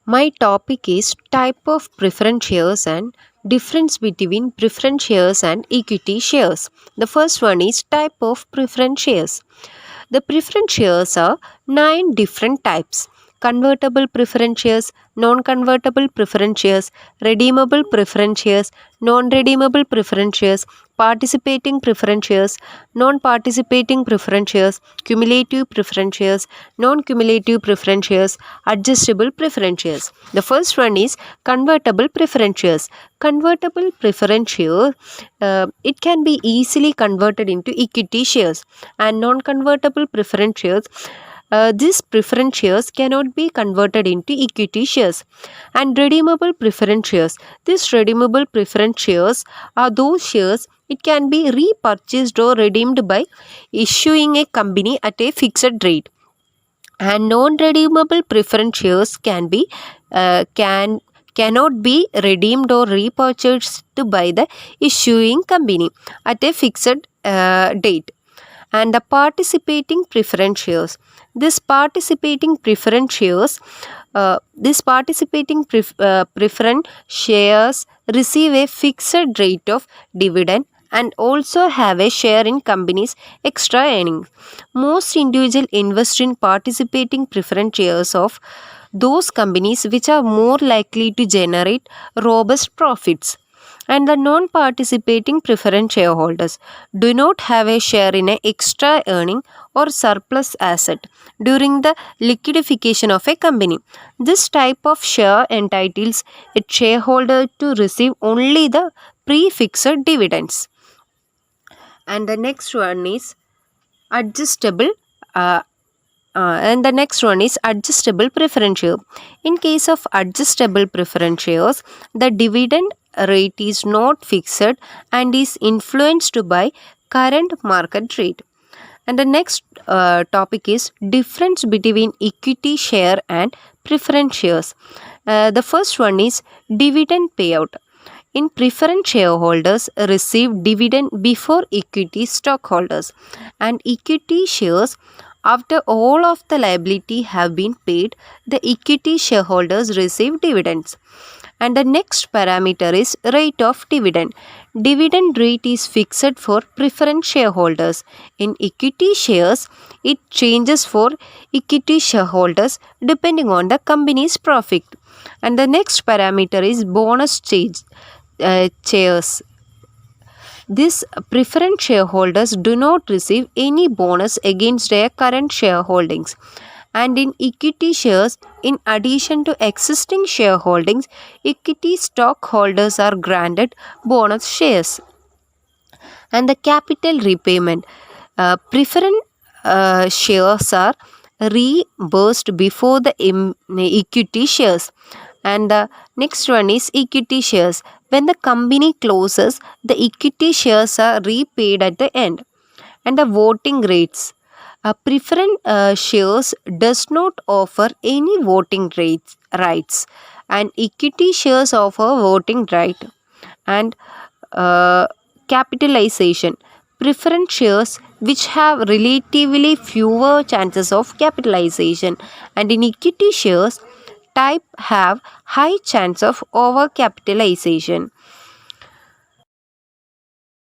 My topic is type of preference shares and difference between preference shares and equity shares. The first one is type of preference shares. The preference shares are 9 different types: convertible preference shares, non convertible preference shares, redeemable preference shares, non redeemable preference shares, participating preference shares, non participating preference shares, cumulative preference shares, non cumulative preference shares, adjustable preference shares. The first one is convertible preference shares. Convertible preference share, it can be easily converted into equity shares, and non-convertible preference shares, these preference shares cannot be converted into equity shares. And redeemable preference shares, these redeemable preference shares are those shares it can be repurchased or redeemed by issuing a company at a fixed rate. And non-redeemable preference shares cannot be redeemed or repurchased by the issuing company at a fixed date. And the participating preference shares, this participating preference shares preference shares receive a fixed rate of dividend and also have a share in company's extra earnings. Most individuals invest in participating preference shares of those companies which are more likely to generate robust profits. And the non-participating preference shareholders do not have a share in an extra earning or surplus asset during the liquidification of a company. This type of share entitles a shareholder to receive only the prefixed dividends. And the next one is adjustable uh, and the next one is adjustable preference share. In case of adjustable preference shares, the dividend rate is not fixed and is influenced by current market rate. And the next topic is difference between equity share and preference shares. The first one is dividend payout. In preference, shareholders receive dividend before equity stockholders, and equity shares, after all of the liability have been paid, the equity shareholders receive dividends. And the next parameter is rate of dividend. Dividend rate is fixed for preference shareholders. In equity shares, it changes for equity shareholders depending on the company's profit. And the next parameter is bonus shares. These preference shareholders do not receive any bonus against their current shareholdings. And in equity shares, in addition to existing shareholdings, equity stockholders are granted bonus shares. And the capital repayment, preference shares are reimbursed before the equity shares. And the next one is equity shares. When the company closes, the equity shares are repaid at the end. And the voting rates, preference shares does not offer any voting rights, and equity shares offer voting right. And uh, capitalization, preference shares which have relatively fewer chances of capitalization, and in equity shares type have high chance of overcapitalization.